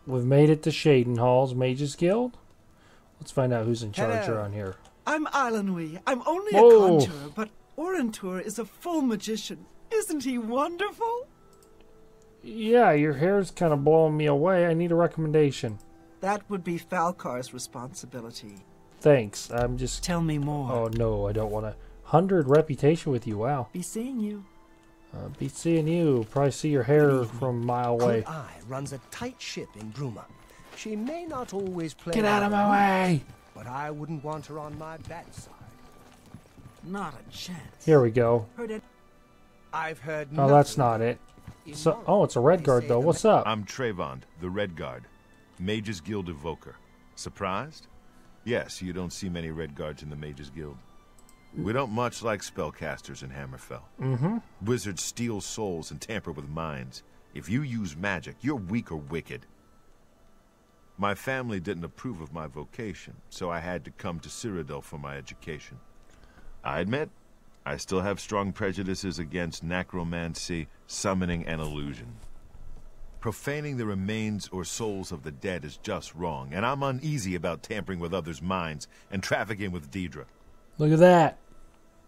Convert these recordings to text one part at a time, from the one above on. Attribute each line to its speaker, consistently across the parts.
Speaker 1: we've made it to Shaden Hall's Mages Guild. Let's find out who's in charge
Speaker 2: Hello.
Speaker 1: around here.
Speaker 3: I'm Islandwy. I'm only a
Speaker 1: Whoa.
Speaker 3: conjurer, but Orantur is a full magician. Isn't he wonderful?
Speaker 1: Yeah, your hair's kind of blowing me away. I need a recommendation.
Speaker 3: That would be Falcar's responsibility.
Speaker 1: Thanks. I'm just...
Speaker 3: Tell me more.
Speaker 1: Oh, no, I don't want to. 100 reputation with you. Wow.
Speaker 3: Be seeing you.
Speaker 1: Be seeing you. Probably see your hair from a mile away.
Speaker 2: Queen Eye runs a tight ship in Bruma. She may not always play...
Speaker 1: Get out of my way!
Speaker 2: But I wouldn't want her on my bad side.
Speaker 3: Not a chance.
Speaker 1: Here we go.
Speaker 2: I've heard
Speaker 1: Oh, that's not it. So, oh, it's a Red Guard, though. What's up?
Speaker 4: I'm Trayvon, the Red Guard. Mages Guild Evoker. Surprised? Yes, you don't see many Red Guards in the Mages Guild. We don't much like spellcasters in Hammerfell.
Speaker 1: Mm-hmm.
Speaker 4: Wizards steal souls and tamper with minds. If you use magic, you're weak or wicked. My family didn't approve of my vocation, so I had to come to Cyrodiil for my education. I admit, I still have strong prejudices against necromancy, summoning, and illusion. Profaning the remains or souls of the dead is just wrong, and I'm uneasy about tampering with others' minds and trafficking with Deidre.
Speaker 1: Look at that.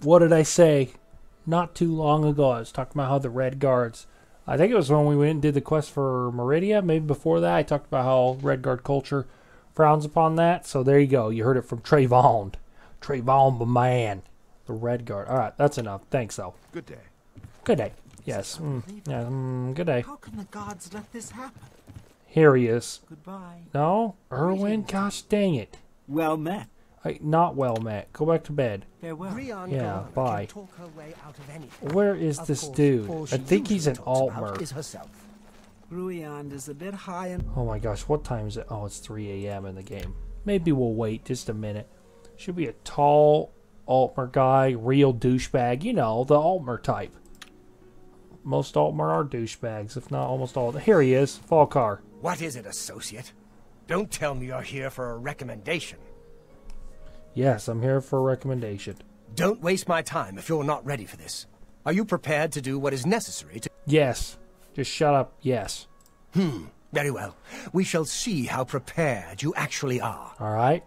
Speaker 1: What did I say? Not too long ago, I was talking about how the Red Guards... I think it was when we went and did the quest for Meridia. Maybe before that, I talked about how Red Guard culture frowns upon that. So there you go. You heard it from Trayvon. Trayvon, my man. The Red Guard. All right, that's enough. Thanks, though.
Speaker 4: Good day.
Speaker 1: Good day. Yes. Good day.
Speaker 3: How can the gods let this happen?
Speaker 1: Here he is.
Speaker 3: Goodbye.
Speaker 1: No? Erwin? Gosh dang it.
Speaker 3: Well met.
Speaker 1: Not well met. Go back to bed.
Speaker 3: Farewell.
Speaker 1: Yeah, bye.
Speaker 2: Can talk her way out of anything.
Speaker 1: Where is
Speaker 2: Of
Speaker 1: this
Speaker 2: course,
Speaker 1: dude?
Speaker 2: all
Speaker 1: I
Speaker 2: she
Speaker 1: think he's an
Speaker 2: usually talks about
Speaker 1: Altmer.
Speaker 2: is herself.
Speaker 3: Ruiand is a bit high and...
Speaker 1: Oh my gosh, what time is it? Oh, it's 3 a.m. in the game. Maybe we'll wait just a minute. Should be a tall Altmer guy, real douchebag. You know, the Altmer type. Most Altmer are douchebags, if not almost all. Here he is, Falcar.
Speaker 2: What is it, associate? Don't tell me you're here for a recommendation.
Speaker 1: Yes, I'm here for a recommendation.
Speaker 2: Don't waste my time if you're not ready for this. Are you prepared to do what is necessary to...
Speaker 1: Yes. Just shut up. Yes.
Speaker 2: Very well. We shall see how prepared you actually are.
Speaker 1: All right.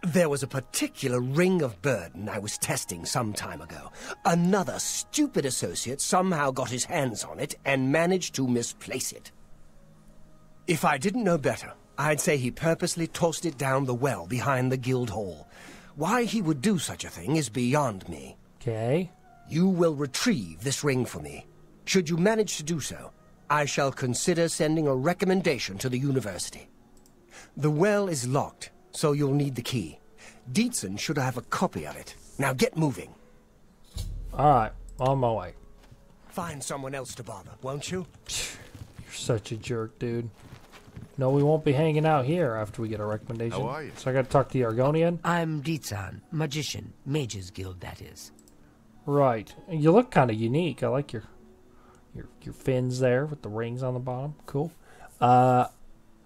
Speaker 2: There was a particular ring of burden I was testing some time ago. Another stupid associate somehow got his hands on it and managed to misplace it. If I didn't know better, I'd say he purposely tossed it down the well behind the guild hall. Why he would do such a thing is beyond me.
Speaker 1: Okay.
Speaker 2: You will retrieve this ring for me. Should you manage to do so, I shall consider sending a recommendation to the university. The well is locked, so you'll need the key. Dietzen should have a copy of it. Now get moving.
Speaker 1: All right. On my way.
Speaker 2: Find someone else to bother, won't you?
Speaker 1: You're such a jerk, dude. No, we won't be hanging out here after we get a recommendation.
Speaker 4: How are you?
Speaker 1: So I got to talk to the Argonian?
Speaker 5: I'm Dietzen, magician, Mages Guild, that is.
Speaker 1: Right. You look kind of unique. I like your fins there with the rings on the bottom. Cool. I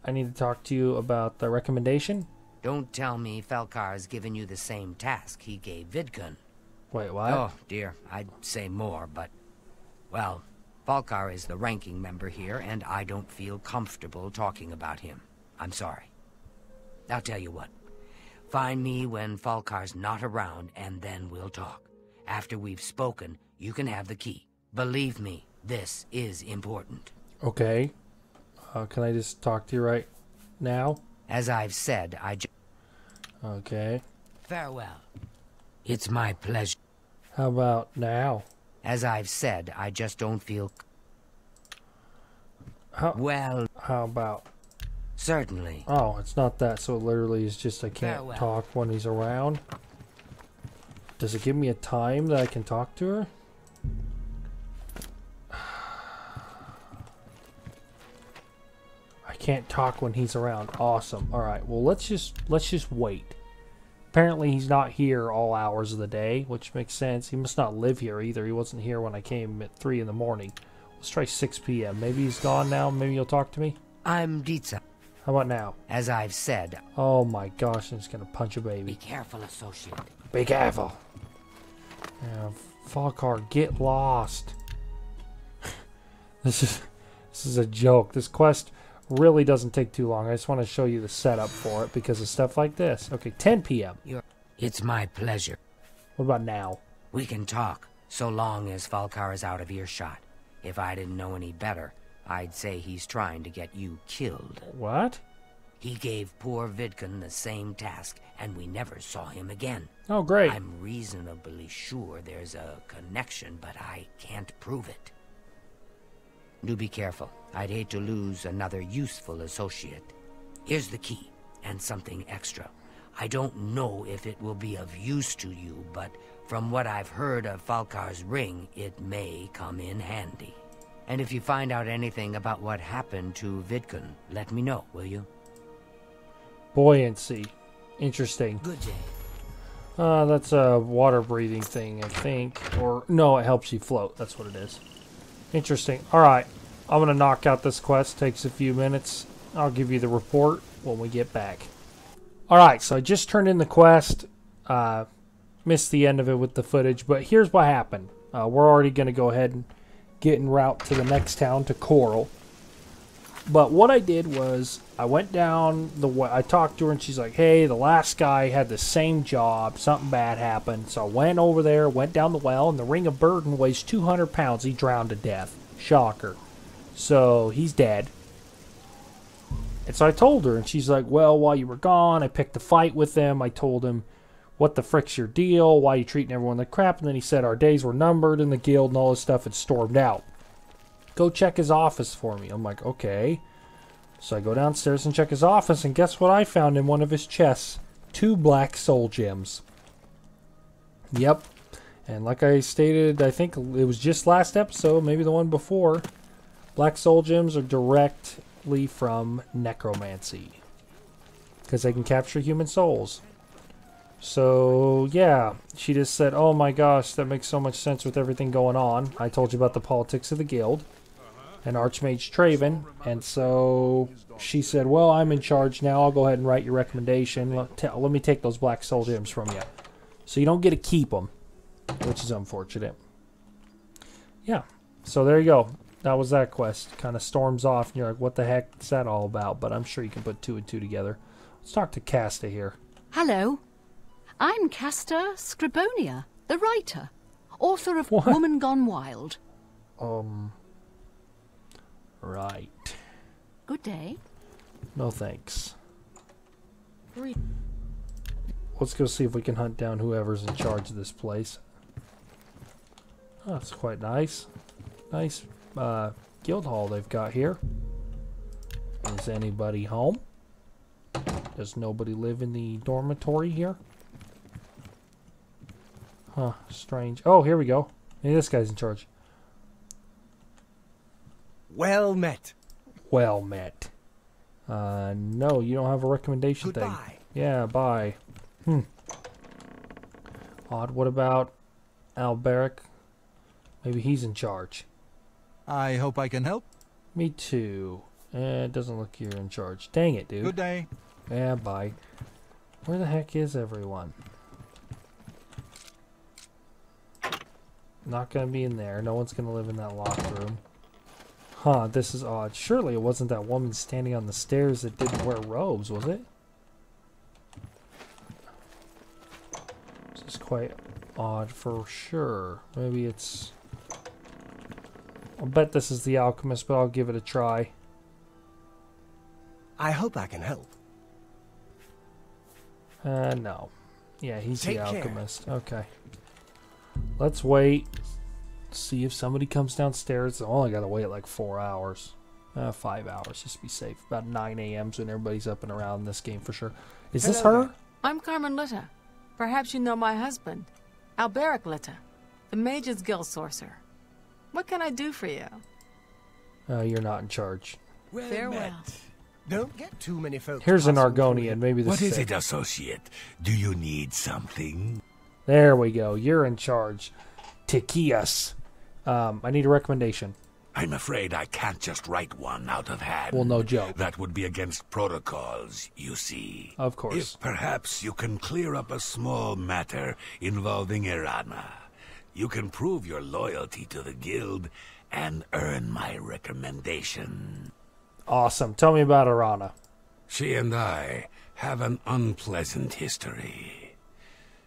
Speaker 1: need to talk to you about the recommendation.
Speaker 5: Don't tell me Falcar's given you the same task he gave Vidkun.
Speaker 1: Wait, what?
Speaker 5: Oh, dear, I'd say more, but... Well, Falcar is the ranking member here, and I don't feel comfortable talking about him. I'm sorry. I'll tell you what. Find me when Falcar's not around, and then we'll talk. After we've spoken, you can have the key. Believe me, this is important.
Speaker 1: Okay. Can I just talk to you right now?
Speaker 5: As I've said,
Speaker 1: Okay.
Speaker 5: Farewell. It's my pleasure.
Speaker 1: How about now?
Speaker 5: As I've said, I just don't feel... Well...
Speaker 1: How about...
Speaker 5: Certainly.
Speaker 1: Oh, it's not that, so it literally is just I can't
Speaker 5: Farewell.
Speaker 1: talk when he's around. Does it give me a time that I can talk to her? I can't talk when he's around. Awesome. All right. Well, let's just wait. Apparently, he's not here all hours of the day, which makes sense. He must not live here either. He wasn't here when I came at 3 in the morning. Let's try 6 p.m. Maybe he's gone now. Maybe you'll talk to me.
Speaker 5: I'm Dietzen.
Speaker 1: How about now?
Speaker 5: As I've said...
Speaker 1: Oh my gosh, I'm just gonna punch a baby.
Speaker 5: Be careful, associate.
Speaker 1: Be careful. Yeah, Falcar, get lost. This is a joke. This quest Really doesn't take too long. I just want to show you the setup for it because of stuff like this. Okay, 10 p.m.
Speaker 5: It's my pleasure.
Speaker 1: What about now?
Speaker 5: We can talk, so long as Falkar is out of earshot. If I didn't know any better, I'd say he's trying to get you killed.
Speaker 1: What?
Speaker 5: He gave poor Vidkun the same task, and we never saw him again.
Speaker 1: Oh, great.
Speaker 5: I'm reasonably sure there's a connection, but I can't prove it. Do be careful. I'd hate to lose another useful associate. Here's the key, and something extra. I don't know if it will be of use to you, but from what I've heard of Falkar's ring, it may come in handy. And if you find out anything about what happened to Vidkun, let me know, will you?
Speaker 1: Buoyancy. Interesting.
Speaker 5: Good day.
Speaker 1: That's a water breathing thing, I think. Or, no, it helps you float. That's what it is. Interesting. Alright. I'm going to knock out this quest. Takes a few minutes. I'll give you the report when we get back. Alright, so I just turned in the quest. Missed the end of it with the footage, but here's what happened. We're already going to go ahead and get en route to the next town, to Coral. But what I did was, I went down the way, I talked to her and she's like, hey, the last guy had the same job, something bad happened. So I went over there, went down the well, and the ring of burden weighs 200 pounds. He drowned to death. Shocker. So, he's dead. And so I told her, and she's like, well, while you were gone, I picked a fight with him. I told him, what the frick's your deal? Why are you treating everyone like crap? And then he said our days were numbered in the guild and all this stuff, and stormed out. Go check his office for me. I'm like, okay. So I go downstairs and check his office, and guess what I found in one of his chests? 2 black soul gems. Yep. And like I stated, I think it was just last episode, maybe the one before, black soul gems are directly from necromancy. Because they can capture human souls. So, yeah. She just said, oh my gosh, that makes so much sense with everything going on. I told you about the politics of the guild. And Archmage Traven. And so she said, well, I'm in charge now. I'll go ahead and write your recommendation. Let me take those black soul gems from you. So you don't get to keep them. Which is unfortunate. Yeah. So there you go. That was that quest. Kind of storms off. And you're like, what the heck is that all about? But I'm sure you can put 2 and 2 together. Let's talk to Casta here.
Speaker 6: Hello. I'm Casta Scribonia, the writer. Author of
Speaker 1: What?
Speaker 6: Woman Gone Wild.
Speaker 1: Right.
Speaker 6: Good day.
Speaker 1: No thanks. Let's go see if we can hunt down whoever's in charge of this place. Oh, that's quite nice. Nice guild hall they've got here. Is anybody home? Does nobody live in the dormitory here? Huh, strange. Oh, here we go. Maybe this guy's in charge.
Speaker 2: Well met.
Speaker 1: Well met. No, you don't have a recommendation thing.
Speaker 2: Goodbye.
Speaker 1: Yeah, bye. Odd. What about Alberic? Maybe he's in charge.
Speaker 7: I hope I can help.
Speaker 1: Me too. It doesn't look you're in charge. Dang it, dude.
Speaker 7: Good day.
Speaker 1: Yeah, bye. Where the heck is everyone? Not gonna be in there. No one's gonna live in that locked room. Huh, this is odd. Surely it wasn't that woman standing on the stairs that didn't wear robes, was it? This is quite odd for sure. Maybe it's... I'll bet this is the alchemist, but I'll give it a try.
Speaker 2: I hope I can help.
Speaker 1: No. Yeah, he's
Speaker 2: Take
Speaker 1: the
Speaker 2: care.
Speaker 1: alchemist. Okay. Let's wait. See if somebody comes downstairs. I only gotta wait like 4 hours. 5 hours, just to be safe. About 9 a.m. when everybody's up and around in this game for sure. Is this
Speaker 2: Hello
Speaker 1: her?
Speaker 8: I'm Carmen Litta. Perhaps you know my husband, Alberic Litta, the Mage's Guild sorcerer. What can I do for you?
Speaker 1: You're not in charge.
Speaker 2: Well
Speaker 8: Farewell.
Speaker 2: met. Don't get too many folks.
Speaker 1: Here's an
Speaker 2: passing through
Speaker 1: Argonian.
Speaker 2: here.
Speaker 1: Maybe this
Speaker 9: What is
Speaker 1: it.
Speaker 9: it, associate? Do you need something?
Speaker 1: There we go. You're in charge. Tikias. I need a recommendation.
Speaker 9: I'm afraid I can't just write one out of hand.
Speaker 1: Well, no joke.
Speaker 9: That would be against protocols, you see.
Speaker 1: Of course.
Speaker 9: If perhaps you can clear up a small matter involving Irana, you can prove your loyalty to the guild and earn my recommendation.
Speaker 1: Awesome. Tell me about Arana.
Speaker 9: She and I have an unpleasant history.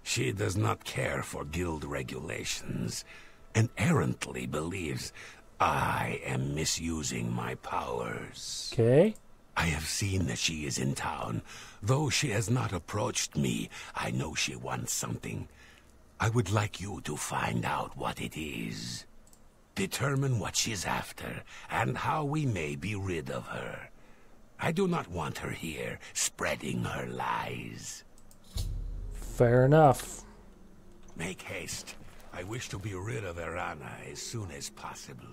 Speaker 9: She does not care for guild regulations and errantly believes I am misusing my powers.
Speaker 1: Okay.
Speaker 9: I have seen that she is in town. Though she has not approached me, I know she wants something. I would like you to find out what it is. Determine what she's after, and how we may be rid of her. I do not want her here, spreading her lies.
Speaker 1: Fair enough.
Speaker 9: Make haste. I wish to be rid of Erana as soon as possible.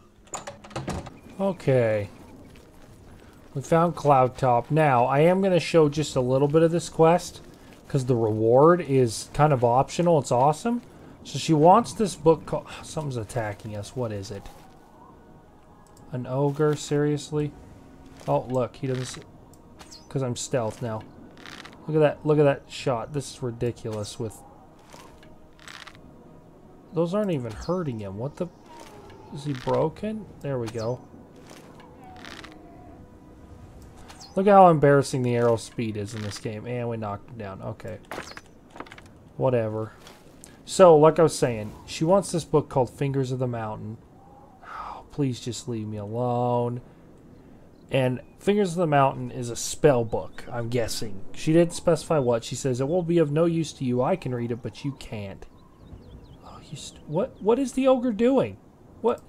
Speaker 1: Okay. We found Cloud Top. Now, I am going to show just a little bit of this quest, because the reward is kind of optional. It's awesome. So she wants this book called... Something's attacking us. What is it? An ogre? Seriously? Oh, look. He doesn't... Because I'm stealth now. Look at that. Look at that shot. This is ridiculous with... Those aren't even hurting him. What the... Is he broken? There we go. Look how embarrassing the arrow speed is in this game. And we knocked him down. Okay. Whatever. So, like I was saying, she wants this book called Fingers of the Mountain. Oh, please just leave me alone. And Fingers of the Mountain is a spell book, I'm guessing. She didn't specify what. She says, it will be of no use to you. I can read it, but you can't. Oh, what is the ogre doing? What?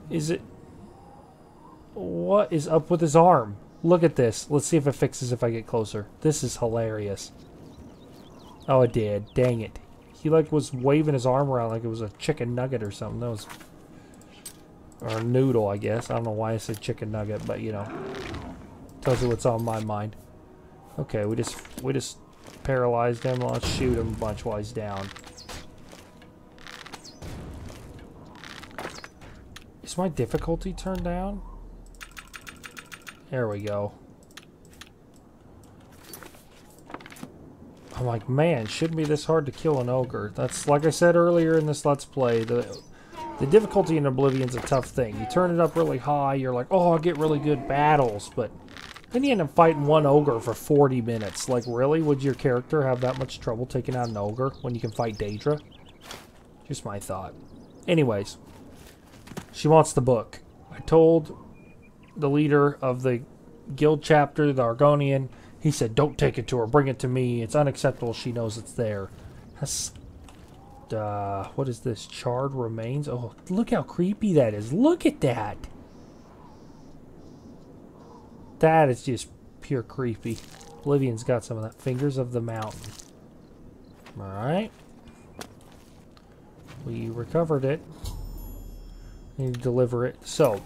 Speaker 1: Is it... What is up with his arm? Look at this. Let's see if it fixes if I get closer. This is hilarious. Oh, it did. Dang it. He like was waving his arm around like it was a chicken nugget or something. That was... Or a noodle, I guess. I don't know why I said chicken nugget, but you know. Tells you what's on my mind. Okay, we just paralyzed him. Let's shoot him a bunch while he's down. Is my difficulty turned down? There we go. I'm like, man, shouldn't be this hard to kill an ogre. That's, like I said earlier in this Let's Play, the difficulty in Oblivion's a tough thing. You turn it up really high, you're like, oh, I'll get really good battles, but then you end up fighting one ogre for 40 minutes. Like, really? Would your character have that much trouble taking out an ogre when you can fight Daedra? Just my thought. Anyways, she wants the book. I told the leader of the guild chapter, the Argonian, he said, don't take it to her, bring it to me. It's unacceptable, she knows it's there. That's, what is this? Charred remains? Oh, look how creepy that is. Look at that. That is just pure creepy. Oblivion's got some of that. Fingers of the Mountain. Alright. We recovered it. Need to deliver it. So,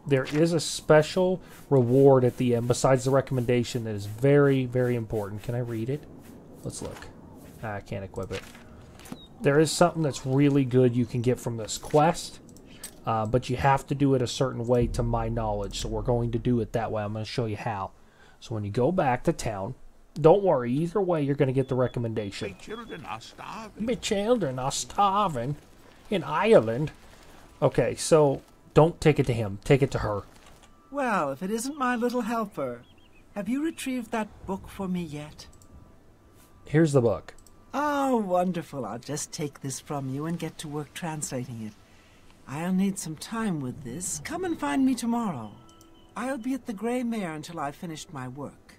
Speaker 1: there is a special reward at the end besides the recommendation that is very, very important. Can I read it? Let's look. I can't equip it. There is something that's really good you can get from this quest, but you have to do it a certain way to my knowledge, so we're going to do it that way. I'm going to show you how. So when you go back to town, don't worry, either way you're going to get the recommendation.
Speaker 9: My children are starving.
Speaker 1: My children are starving in Ireland. Okay, so don't take it to him. Take it to her.
Speaker 3: Well, if it isn't my little helper, have you retrieved that book for me yet?
Speaker 1: Here's the book.
Speaker 3: Oh, wonderful. I'll just take this from you and get to work translating it. I'll need some time with this. Come and find me tomorrow. I'll be at the Grey Mare until I've finished my work.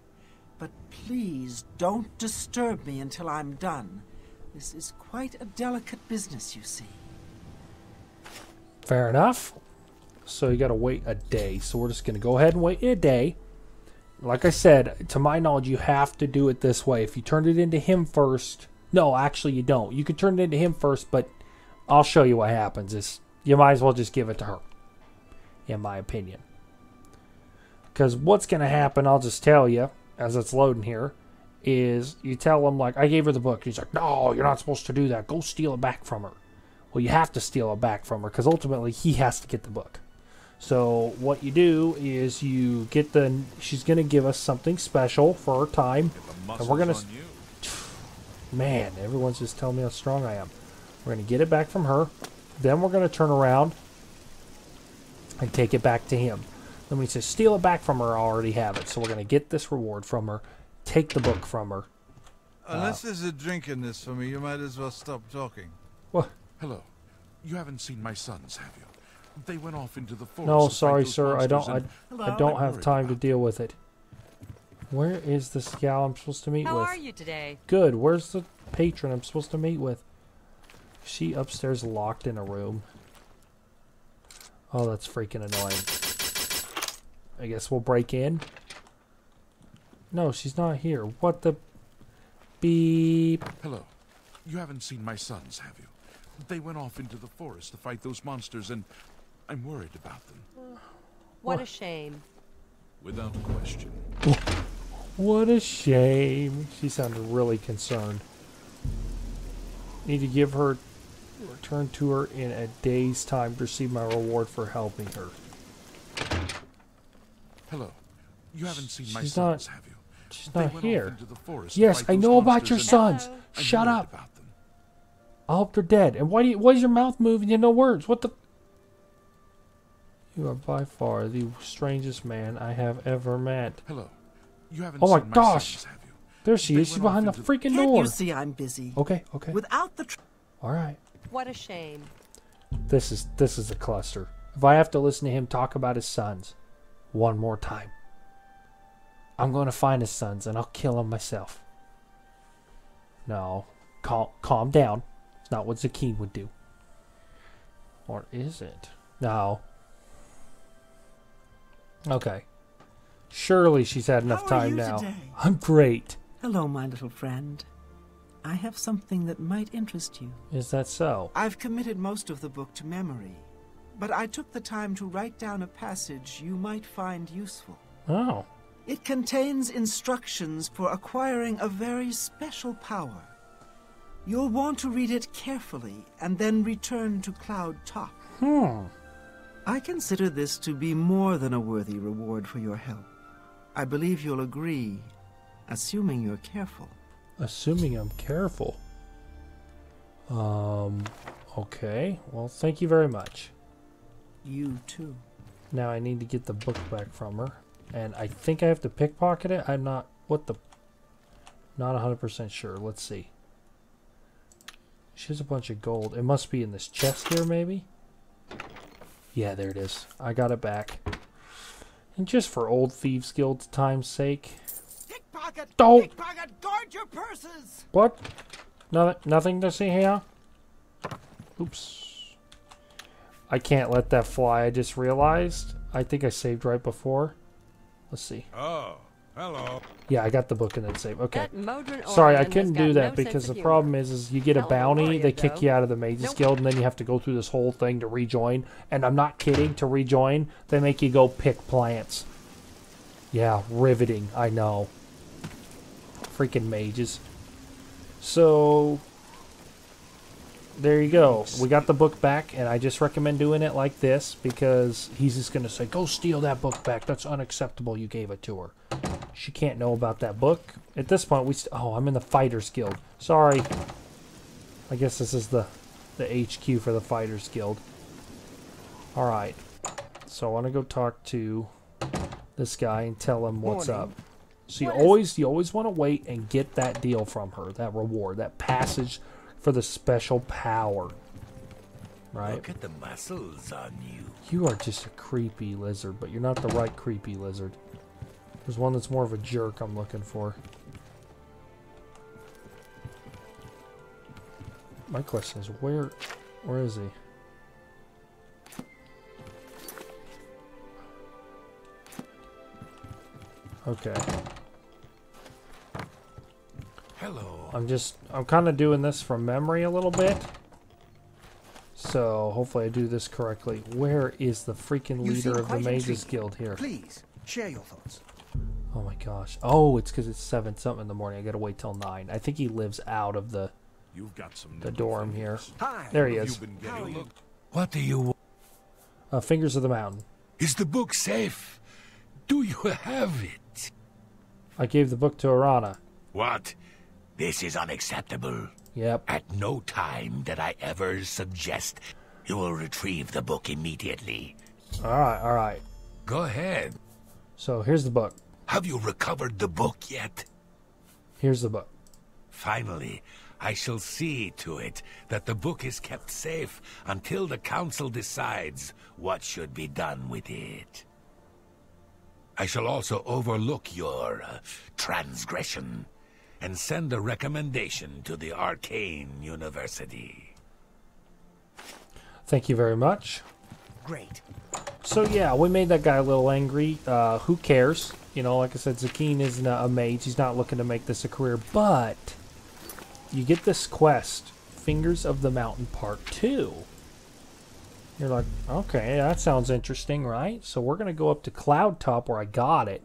Speaker 3: But please don't disturb me until I'm done. This is quite a delicate business, you see.
Speaker 1: Fair enough. So you gotta wait a day. So we're just gonna go ahead and wait a day. Like I said, to my knowledge, you have to do it this way. If you turn it into him first... No, actually you don't. You can turn it into him first, but I'll show you what happens. You might as well just give it to her, in my opinion. Because what's going to happen, I'll just tell you, as it's loading here, is you tell him, like, I gave her the book. He's like, no, you're not supposed to do that. Go steal it back from her. Well, you have to steal it back from her, because ultimately he has to get the book. So what you do is you get the... She's going to give us something special for her time. And we're going to... Man, everyone's just telling me how strong I am. We're going to get it back from her. Then we're going to turn around. and take it back to him. Then we say, steal it back from her, I already have it. So we're going to get this reward from her, take the book from her.
Speaker 7: Unless there's a drink in this for me, you might as well stop talking.
Speaker 1: What?
Speaker 10: Hello. You haven't seen my sons, have you? They went off into the forest.
Speaker 1: No,
Speaker 10: to
Speaker 1: sorry,
Speaker 10: fight those
Speaker 1: sir. I
Speaker 10: monsters
Speaker 1: don't
Speaker 10: I'm
Speaker 1: have
Speaker 10: worried
Speaker 1: time to
Speaker 10: about
Speaker 1: deal with it. Where is this gal I'm supposed to meet
Speaker 11: How
Speaker 1: with?
Speaker 11: are you today?
Speaker 1: Good. Where's the patron I'm supposed to meet with? Is she upstairs locked in a room? Oh, that's freaking annoying. I guess we'll break in. No, she's not here. What the beep?
Speaker 10: Hello. You haven't seen my sons, have you? They went off into the forest to fight those monsters, and I'm worried about them.
Speaker 11: What a shame.
Speaker 10: Without question.
Speaker 1: What a shame. She sounded really concerned. Need to give her return to her in a day's time to receive my reward for helping her.
Speaker 10: Hello. You haven't seen my
Speaker 1: She's
Speaker 10: sons,
Speaker 1: not-
Speaker 10: have you?
Speaker 1: She's
Speaker 10: They
Speaker 1: not
Speaker 10: went off
Speaker 1: here.
Speaker 10: into the forest to
Speaker 1: Yes,
Speaker 10: fight
Speaker 1: I
Speaker 10: those
Speaker 1: know about your
Speaker 10: monsters, and
Speaker 1: sons.
Speaker 10: I'm
Speaker 1: Shut
Speaker 10: worried
Speaker 1: up.
Speaker 10: about them.
Speaker 1: I hope they're dead. And why is your mouth moving? You know words. What the? You are by far the strangest man I have ever met.
Speaker 10: Hello. You haven't
Speaker 1: Oh my
Speaker 10: seen
Speaker 1: gosh.
Speaker 10: sons, have you?
Speaker 1: There she
Speaker 10: They
Speaker 1: is. She's
Speaker 10: went
Speaker 1: behind the
Speaker 10: off into
Speaker 1: freaking
Speaker 3: Can't
Speaker 1: door.
Speaker 3: you see I'm busy?
Speaker 1: Okay, okay.
Speaker 3: Without the...
Speaker 1: All right.
Speaker 11: What a shame.
Speaker 1: This is a cluster. If I have to listen to him talk about his sons one more time, I'm going to find his sons and I'll kill them myself. No. Calm down. It's not what Zakeen would do. Or is it? No. Okay. Surely she's had enough
Speaker 3: How are
Speaker 1: time
Speaker 3: you
Speaker 1: now.
Speaker 3: today?
Speaker 1: I'm great.
Speaker 3: Hello, my little friend. I have something that might interest you.
Speaker 1: Is that so?
Speaker 3: I've committed most of the book to memory, but I took the time to write down a passage you might find useful.
Speaker 1: Oh.
Speaker 3: It contains instructions for acquiring a very special power. You'll want to read it carefully and then return to Cloud Top. I consider this to be more than a worthy reward for your help. I believe you'll agree, assuming you're careful.
Speaker 1: Assuming I'm careful. Okay. Well, thank you very much.
Speaker 3: You too.
Speaker 1: Now I need to get the book back from her. And I think I have to pickpocket it. I'm not... What the... Not 100% sure. Let's see. She has a bunch of gold. It must be in this chest here, maybe? Yeah, there it is. I got it back. And just for Old Thieves Guild's time's sake...
Speaker 3: Pickpocket!
Speaker 1: Don't!
Speaker 3: Pickpocket! Guard your purses!
Speaker 1: What? Nothing to see here? Oops. I can't let that fly. I just realized. I think I saved right before. Let's see.
Speaker 10: Oh, hello.
Speaker 1: Yeah, I got the book and then save. Okay.
Speaker 11: That Modron
Speaker 1: Sorry, I
Speaker 11: Orion
Speaker 1: couldn't
Speaker 11: has got
Speaker 1: do that
Speaker 11: no
Speaker 1: because
Speaker 11: sense
Speaker 1: the
Speaker 11: of
Speaker 1: problem
Speaker 11: humor.
Speaker 1: is you get a
Speaker 11: Hell of a
Speaker 1: bounty,
Speaker 11: warrior,
Speaker 1: they kick
Speaker 11: though.
Speaker 1: you out of the Mages
Speaker 11: Nope.
Speaker 1: Guild, and then you have to go through this whole thing to rejoin. And I'm not kidding, to rejoin, they make you go pick plants. Yeah, riveting, I know. Freaking mages. So, there you go. We got the book back, and I just recommend doing it like this because he's just going to say, go steal that book back. That's unacceptable. You gave it to her. She can't know about that book. At this point, oh, I'm in the Fighters Guild. Sorry. I guess this is the HQ for the Fighters Guild. Alright. So I want to go talk to this guy and tell him what's up. So you always want to wait and get that deal from her, that reward, that passage for the special power. Right?
Speaker 9: Look at the muscles on you.
Speaker 1: You are just a creepy lizard, but you're not the right creepy lizard. There's one that's more of a jerk I'm looking for. My question is, where is he? Okay.
Speaker 9: Hello.
Speaker 1: I'm kind of doing this from memory a little bit. So, hopefully I do this correctly. Where is the freaking
Speaker 2: You
Speaker 1: leader
Speaker 2: seem
Speaker 1: of the
Speaker 2: quite
Speaker 1: Mages
Speaker 2: intrigued.
Speaker 1: Guild here?
Speaker 2: Please, share your thoughts.
Speaker 1: Oh my gosh. Oh, it's because it's 7-something in the morning. I gotta wait till 9. I think he lives out of the
Speaker 10: You've got some
Speaker 1: dorm here.
Speaker 2: Hi.
Speaker 1: There he
Speaker 10: Have
Speaker 1: is.
Speaker 10: you been getting look?
Speaker 9: What do you want?
Speaker 1: Fingers of the Mountain.
Speaker 9: Is the book safe? Do you have it?
Speaker 1: I gave the book to Arana.
Speaker 9: What? This is unacceptable.
Speaker 1: Yep.
Speaker 9: At no time did I ever suggest you will retrieve the book immediately.
Speaker 1: Alright, alright.
Speaker 9: Go ahead.
Speaker 1: So here's the book.
Speaker 9: Have you recovered the book yet?
Speaker 1: Here's the book.
Speaker 9: Finally, I shall see to it that the book is kept safe until the council decides what should be done with it. I shall also overlook your transgression and send a recommendation to the Arcane University.
Speaker 1: Thank you very much.
Speaker 2: Great.
Speaker 1: So yeah, we made that guy a little angry. Who cares? You know, like I said, Zakeen isn't a mage. He's not looking to make this a career. But you get this quest, Fingers of the Mountain Part 2. You're like, okay, that sounds interesting, right? So we're going to go up to Cloud Top where I got it.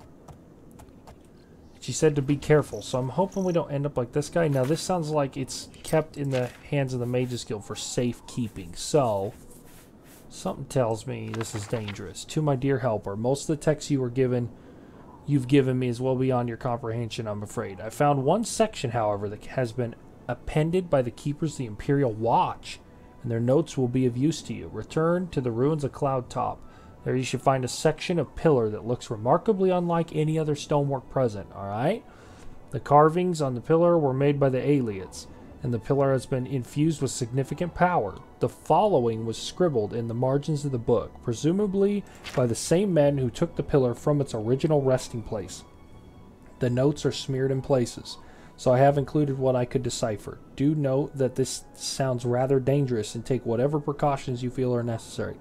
Speaker 1: She said to be careful, so I'm hoping we don't end up like this guy. Now, this sounds like it's kept in the hands of the Mages Guild for safekeeping. So, something tells me this is dangerous. To my dear helper, most of the texts you've given me is well beyond your comprehension, I'm afraid. I found one section, however, that has been appended by the keepers of the Imperial Watch, and their notes will be of use to you. Return to the ruins of Cloud Top. There you should find a section of pillar that looks remarkably unlike any other stonework present, alright? The carvings on the pillar were made by the Aelids, and the pillar has been infused with significant power. The following was scribbled in the margins of the book, presumably by the same men who took the pillar from its original resting place. The notes are smeared in places, so I have included what I could decipher. Do note that this sounds rather dangerous and take whatever precautions you feel are necessary.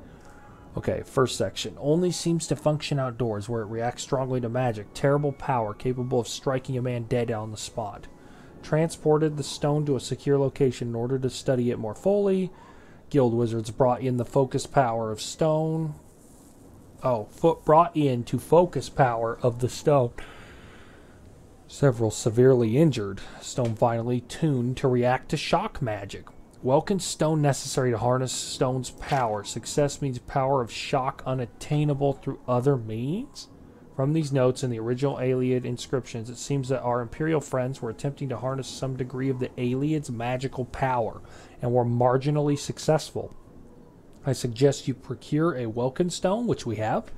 Speaker 1: Okay, first section. Only seems to function outdoors where it reacts strongly to magic. Terrible power capable of striking a man dead on the spot. Transported the stone to a secure location in order to study it more fully. Guild wizards brought in the focus power of stone. Brought in to focus power of the stone. Several severely injured. Stone finally tuned to react to shock magic. Welkin stone necessary to harness stone's power. Success means power of shock unattainable through other means? From these notes in the original Aeliad inscriptions, it seems that our Imperial friends were attempting to harness some degree of the Aeliad's magical power, and were marginally successful. I suggest you procure a Welkin stone, which we have,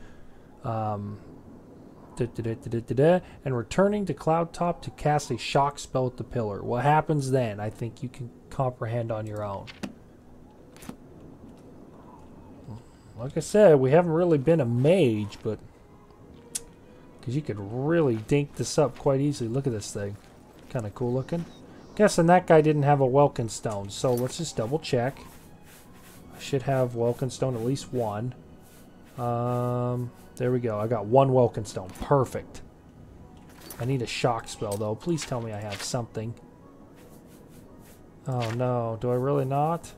Speaker 1: and returning to Cloud Top to cast a shock spell at the pillar. What happens then, I think you can comprehend on your own. Like I said, we haven't really been a mage, but because you could really dink this up quite easily. Look at this thing. Kind of cool looking. Guessing that guy didn't have a Welkin stone, so let's just double check. I should have Welkin stone at least one. There we go. I got one Welkin stone. Perfect. I need a shock spell, though. Please tell me I have something. Oh, no. Do I really not?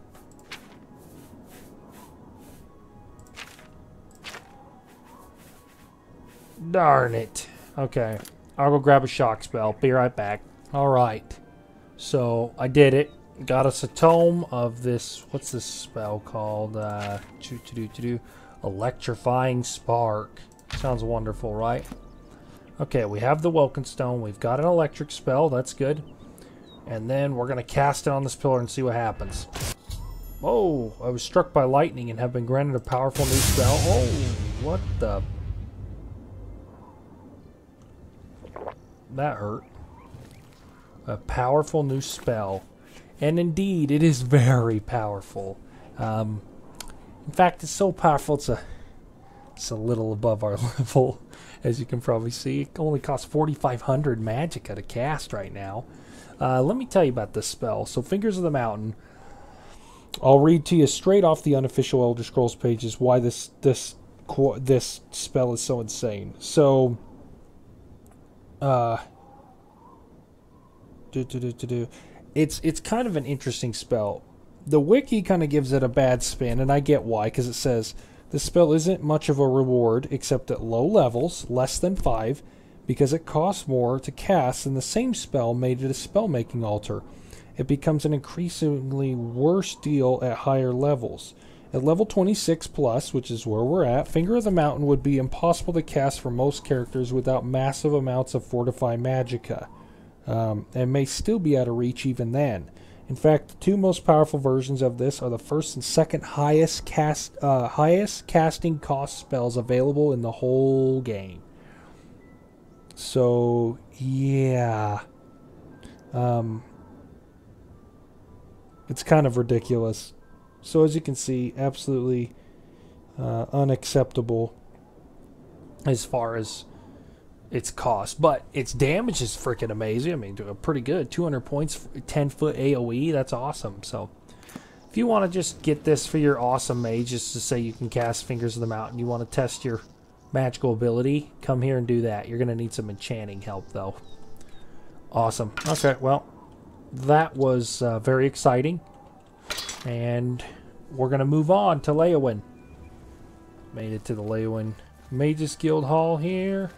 Speaker 1: Darn it. Okay. I'll go grab a shock spell. Be right back. Alright. So, I did it. Got us a tome of this... What's this spell called? Electrifying Spark. Sounds wonderful, right? Okay, we have the Welkin Stone. We've got an electric spell. That's good. And then we're going to cast it on this pillar and see what happens. Oh, I was struck by lightning and have been granted a powerful new spell. Oh, what the... That hurt. A powerful new spell. And indeed, it is very powerful. In fact, it's so powerful, it's a little above our level, as you can probably see. It only costs 4,500 magicka to cast right now. Let me tell you about this spell. So, Fingers of the Mountain. I'll read to you straight off the unofficial Elder Scrolls pages why this spell is so insane. So, it's kind of an interesting spell. The wiki kind of gives it a bad spin, and I get why, because it says this spell isn't much of a reward except at low levels, less than 5, because it costs more to cast than the same spell made at a spell-making altar. It becomes an increasingly worse deal at higher levels. At level 26 plus, which is where we're at, Finger of the Mountain would be impossible to cast for most characters without massive amounts of Fortify Magicka, and may still be out of reach even then. In fact, the two most powerful versions of this are the first and second highest casting cost spells available in the whole game. So, yeah. It's kind of ridiculous. So as you can see, absolutely unacceptable as far as its cost. But its damage is freaking amazing. I mean, pretty good. 200 points, 10-foot AoE. That's awesome. So if you want to just get this for your awesome mage, just to say you can cast Fingers of the Mountain, you want to test your magical ability, come here and do that. You're going to need some enchanting help, though. Awesome. Okay, well, that was very exciting. And we're going to move on to Leowin. Made it to the Leowin Mages Guild Hall here.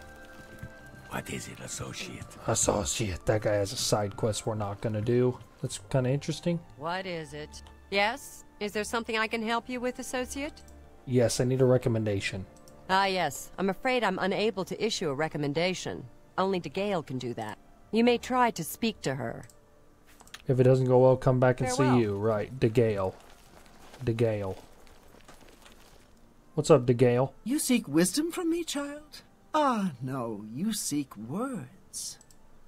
Speaker 9: What is it, associate?
Speaker 1: Associate. That guy has a side quest we're not going to do. That's kind of interesting.
Speaker 11: What is it? Yes? Is there something I can help you with, associate?
Speaker 1: Yes, I need a recommendation.
Speaker 11: Ah, yes. I'm afraid I'm unable to issue a recommendation. Only DeGale can do that. You may try to speak to her.
Speaker 1: If it doesn't go well, come back and
Speaker 11: Farewell.
Speaker 1: see you. Right, DeGale. DeGale. What's up, DeGale?
Speaker 3: You seek wisdom from me, child? Ah, no, you seek words.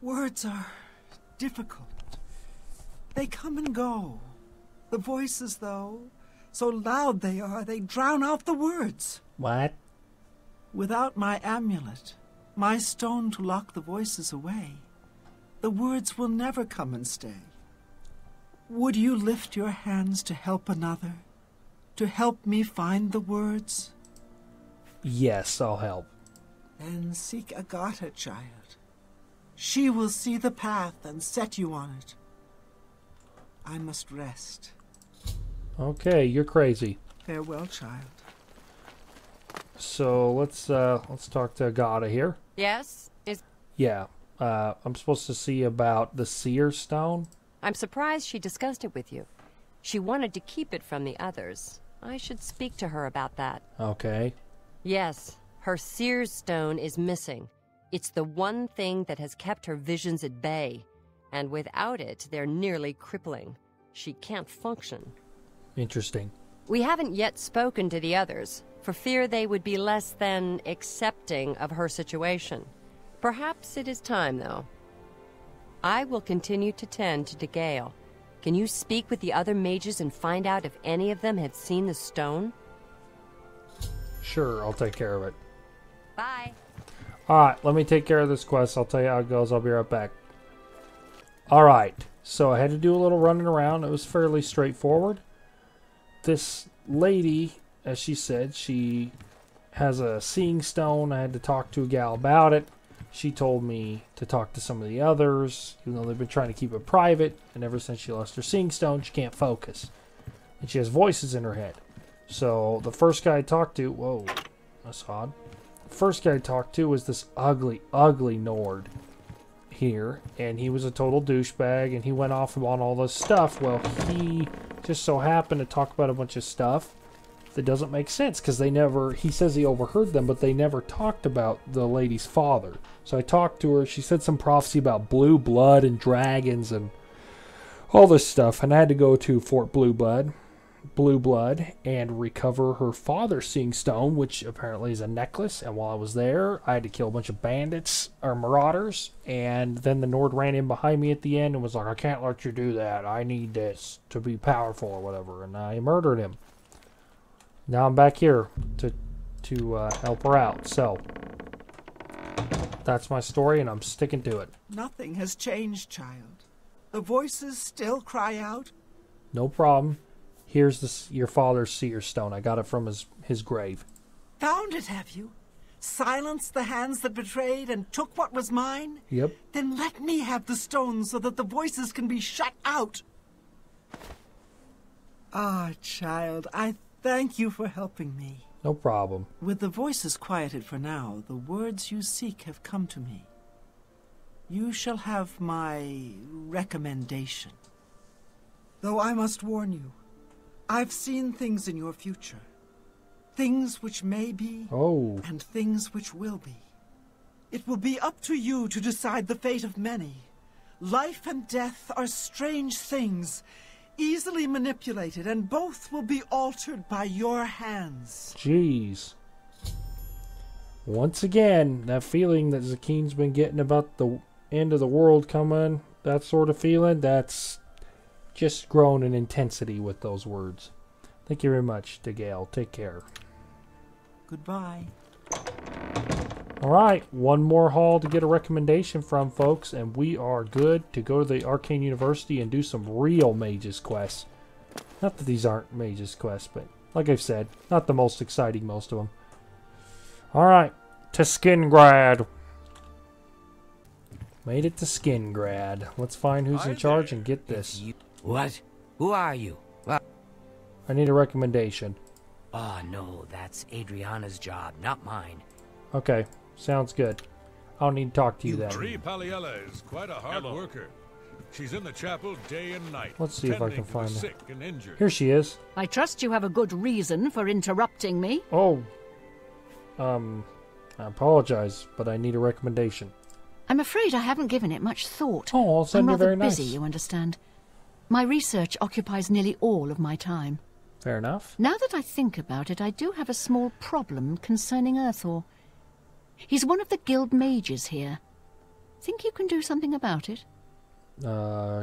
Speaker 3: Words are difficult. They come and go. The voices, though, so loud they are, they drown out the words.
Speaker 1: What?
Speaker 3: Without my amulet, my stone to lock the voices away, the words will never come and stay. Would you lift your hands to help another? To help me find the words?
Speaker 1: Yes, I'll help.
Speaker 3: Then seek Agatha, child. She will see the path and set you on it. I must rest.
Speaker 1: Okay, you're crazy.
Speaker 3: Farewell, child.
Speaker 1: So let's talk to Agatha here.
Speaker 11: Yes?
Speaker 1: Yeah, I'm supposed to see about the Seer Stone.
Speaker 11: I'm surprised she discussed it with you. She wanted to keep it from the others. I should speak to her about that.
Speaker 1: Okay.
Speaker 11: Yes, her Seer's Stone is missing. It's the one thing that has kept her visions at bay. And without it, they're nearly crippling. She can't function.
Speaker 1: Interesting.
Speaker 11: We haven't yet spoken to the others, for fear they would be less than accepting of her situation. Perhaps it is time, though. I will continue to tend to DeGale. Can you speak with the other mages and find out if any of them have seen the stone?
Speaker 1: Sure, I'll take care of it.
Speaker 11: Bye.
Speaker 1: Alright, let me take care of this quest. I'll tell you how it goes. I'll be right back. Alright, so I had to do a little running around. It was fairly straightforward. This lady, as she said, she has a seeing stone. I had to talk to a gal about it. She told me to talk to some of the others, even though they've been trying to keep it private. And ever since she lost her seeing stone, she can't focus. And she has voices in her head. So the first guy I talked to... Whoa, that's odd. The first guy I talked to was this ugly, ugly Nord here. And he was a total douchebag. And he went off on all this stuff. Well, he just so happened to talk about a bunch of stuff that doesn't make sense. Because they never... He says he overheard them, but they never talked about the lady's father. So I talked to her. She said some prophecy about blue blood and dragons and all this stuff. And I had to go to Fort Blue Blood, and recover her father's seeing stone, which apparently is a necklace. And while I was there, I had to kill a bunch of bandits or marauders. And then the Nord ran in behind me at the end and was like, I can't let you do that. I need this to be powerful or whatever. And I murdered him. Now I'm back here to help her out. So that's my story, and I'm sticking to it.
Speaker 3: Nothing has changed, child. The voices still cry out.
Speaker 1: No problem. Here's your father's seer stone. I got it from his grave.
Speaker 3: Found it, have you? Silenced the hands that betrayed and took what was mine?
Speaker 1: Yep.
Speaker 3: Then let me have the stone so that the voices can be shut out. Ah, child, I thank you for helping me.
Speaker 1: No problem.
Speaker 3: With the voices quieted for now, the words you seek have come to me. You shall have my recommendation. Though I must warn you, I've seen things in your future. Things which may be, and things which will be. It will be up to you to decide the fate of many, Life and death are strange things, easily manipulated, and both will be altered by your hands.
Speaker 1: Jeez. Once again, that feeling that Zakine's been getting about the end of the world coming, that sort of feeling, that's just grown in intensity with those words. Thank you very much, DeGale. Take care.
Speaker 3: Goodbye.
Speaker 1: Alright, one more hall to get a recommendation from, folks, and we are good to go to the Arcane University and do some real Mage's quests. Not that these aren't Mage's quests, but like I've said, not the most exciting, most of them. Alright, to Skingrad. Made it to Skingrad. Let's find who's in charge and get this.
Speaker 5: What? Who are you? Well,
Speaker 1: I need a recommendation.
Speaker 5: oh no, that's Adriana's job, not mine.
Speaker 1: Okay, sounds good. I don't need to talk to you then.
Speaker 12: Tree Paliella is quite a hard worker. She's in the chapel day and night.
Speaker 1: Let's see if I can
Speaker 12: tending to the
Speaker 1: find her.
Speaker 12: sick and injured.
Speaker 1: Here she is.
Speaker 6: I trust you have a good reason for interrupting me.
Speaker 1: Oh. I apologize, but I need a recommendation.
Speaker 6: I'm afraid I haven't given it much thought.
Speaker 1: Oh, I'll send
Speaker 6: I'm
Speaker 1: you
Speaker 6: rather
Speaker 1: very
Speaker 6: busy,
Speaker 1: nice.
Speaker 6: you understand. My research occupies nearly all of my time.
Speaker 1: Fair enough.
Speaker 6: Now that I think about it, I do have a small problem concerning Earthor. He's one of the guild mages here. Think you can do something about it?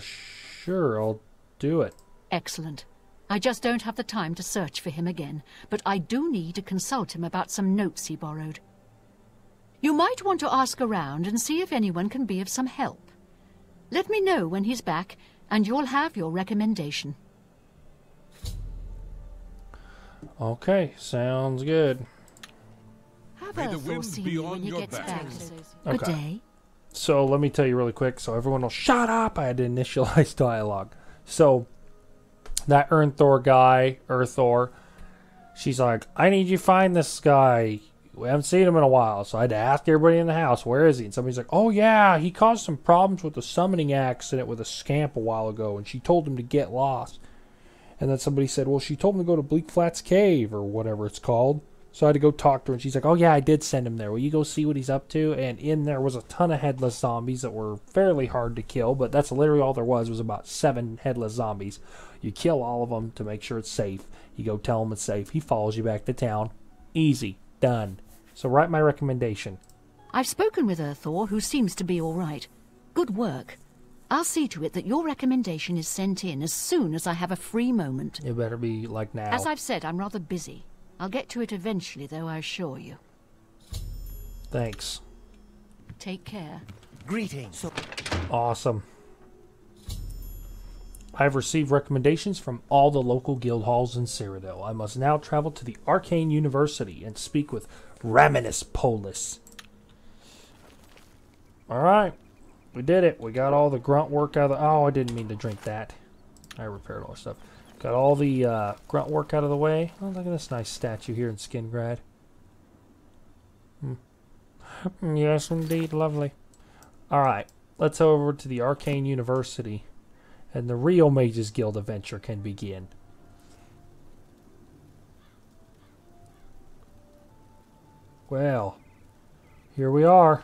Speaker 1: Sure, I'll do it.
Speaker 6: Excellent. I just don't have the time to search for him again, but I do need to consult him about some notes he borrowed. You might want to ask around and see if anyone can be of some help. Let me know when he's back, and you'll have your recommendation.
Speaker 1: Okay, sounds good.
Speaker 6: Have
Speaker 10: May the
Speaker 6: Earthor
Speaker 10: wind
Speaker 6: see
Speaker 10: be
Speaker 6: you
Speaker 10: on
Speaker 6: when he
Speaker 10: your
Speaker 6: gets
Speaker 10: back.
Speaker 6: back.
Speaker 1: Okay.
Speaker 6: Good day.
Speaker 1: So let me tell you really quick so everyone will shut up. I had to initialize dialogue. So that Earthor guy, she's like, I need you to find this guy. We haven't seen him in a while. So I had to ask everybody in the house, where is he? And somebody's like, oh yeah, he caused some problems with the summoning accident with a scamp a while ago. And she told him to get lost. And then somebody said, well, she told him to go to Bleak Flats Cave or whatever it's called. So I had to go talk to her, and she's like, oh yeah, I did send him there. Will you go see what he's up to? And in there was a ton of headless zombies that were fairly hard to kill, but that's literally all there was about 7 headless zombies. You kill all of them to make sure it's safe. You go tell him it's safe. He follows you back to town. Easy. Done. So write my recommendation.
Speaker 6: I've spoken with Earthor, who seems to be all right. Good work. I'll see to it that your recommendation is sent in as soon as I have a free moment.
Speaker 1: It better be like now.
Speaker 6: As I've said, I'm rather busy. I'll get to it eventually, though, I assure you.
Speaker 1: Thanks.
Speaker 6: Take care.
Speaker 2: Greetings.
Speaker 1: Awesome. I've received recommendations from all the local guild halls in Cyrodiil. I must now travel to the Arcane University and speak with Raminus Polis. Alright. We did it. We got all the grunt work out of the... Oh, I didn't mean to drink that. I repaired all the stuff. Got all the grunt work out of the way. Oh, look at this nice statue here in Skingrad. Yes, indeed. Lovely. Alright. Let's head over to the Arcane University. And the real Mages Guild adventure can begin. Well, here we are.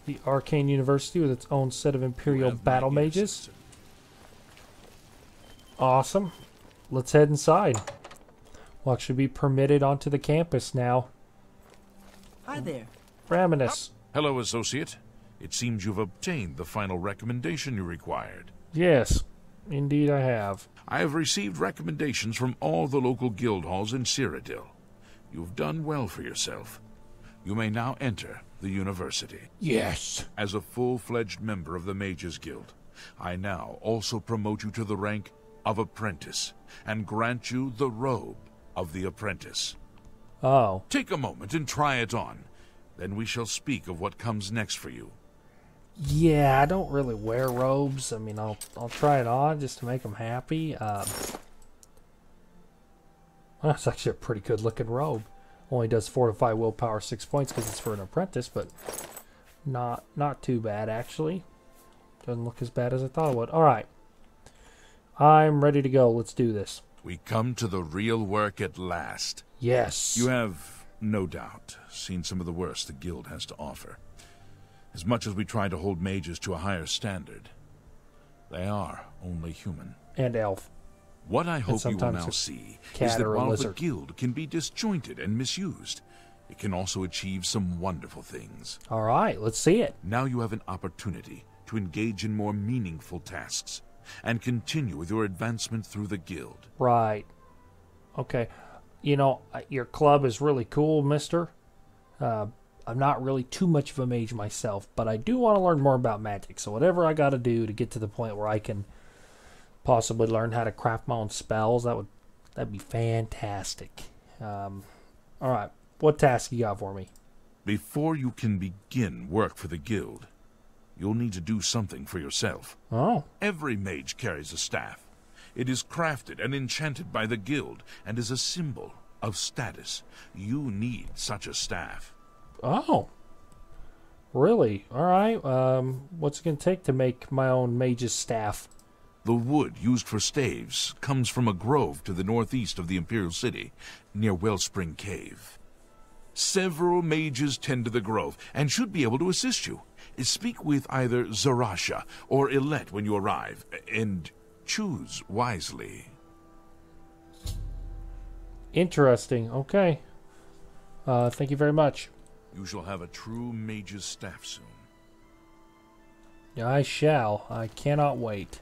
Speaker 1: The Arcane University with its own set of Imperial battle mages. Awesome. Let's head inside. We'll actually be permitted onto the campus now.
Speaker 3: Hi there.
Speaker 1: Raminus.
Speaker 10: Hello, Associate. It seems you've obtained the final recommendation you required.
Speaker 1: Yes, indeed I have.
Speaker 10: I have received recommendations from all the local guild halls in Cyrodiil. You've done well for yourself. You may now enter the university.
Speaker 9: Yes.
Speaker 10: As a full-fledged member of the Mages Guild, I now also promote you to the rank of apprentice and grant you the robe of the apprentice.
Speaker 1: Oh.
Speaker 10: Take a moment and try it on. Then we shall speak of what comes next for you.
Speaker 1: Yeah, I don't really wear robes. I mean, I'll try it on just to make them happy. That's actually a pretty good looking robe. Only does fortify willpower 6 points because it's for an apprentice, but not too bad actually. Doesn't look as bad as I thought it would. All right, I'm ready to go. Let's do this.
Speaker 10: We come to the real work at last.
Speaker 1: Yes.
Speaker 10: You have, no doubt, seen some of the worst the guild has to offer. As much as we try to hold mages to a higher standard, they are only human.
Speaker 1: And elf.
Speaker 10: What I hope you will
Speaker 1: sometimes
Speaker 10: now
Speaker 1: a
Speaker 10: see
Speaker 1: cat
Speaker 10: is that
Speaker 1: or a
Speaker 10: while the
Speaker 1: lizard.
Speaker 10: guild can be disjointed and misused, it can also achieve some wonderful things.
Speaker 1: All right, let's see it.
Speaker 10: Now you have an opportunity to engage in more meaningful tasks and continue with your advancement through the guild.
Speaker 1: Right. Okay. You know, your club is really cool, mister. I'm not really too much of a mage myself, but I do want to learn more about magic. So whatever I got to do to get to the point where I can possibly learn how to craft my own spells, that'd be fantastic. All right. What task you got for me?
Speaker 10: Before you can begin work for the guild, you'll need to do something for yourself.
Speaker 1: Oh.
Speaker 10: Every mage carries a staff. It is crafted and enchanted by the guild and is a symbol of status. You need such a staff.
Speaker 1: Oh. Really? All right. What's it going to take to make my own mage's staff?
Speaker 10: The wood used for staves comes from a grove to the northeast of the Imperial City, near Wellspring Cave. Several mages tend to the grove and should be able to assist you. Speak with either Zarasha or Ilette when you arrive, and choose wisely.
Speaker 1: Interesting. Okay. Thank you very much.
Speaker 10: You shall have a true mage's staff soon.
Speaker 1: I shall. I cannot wait.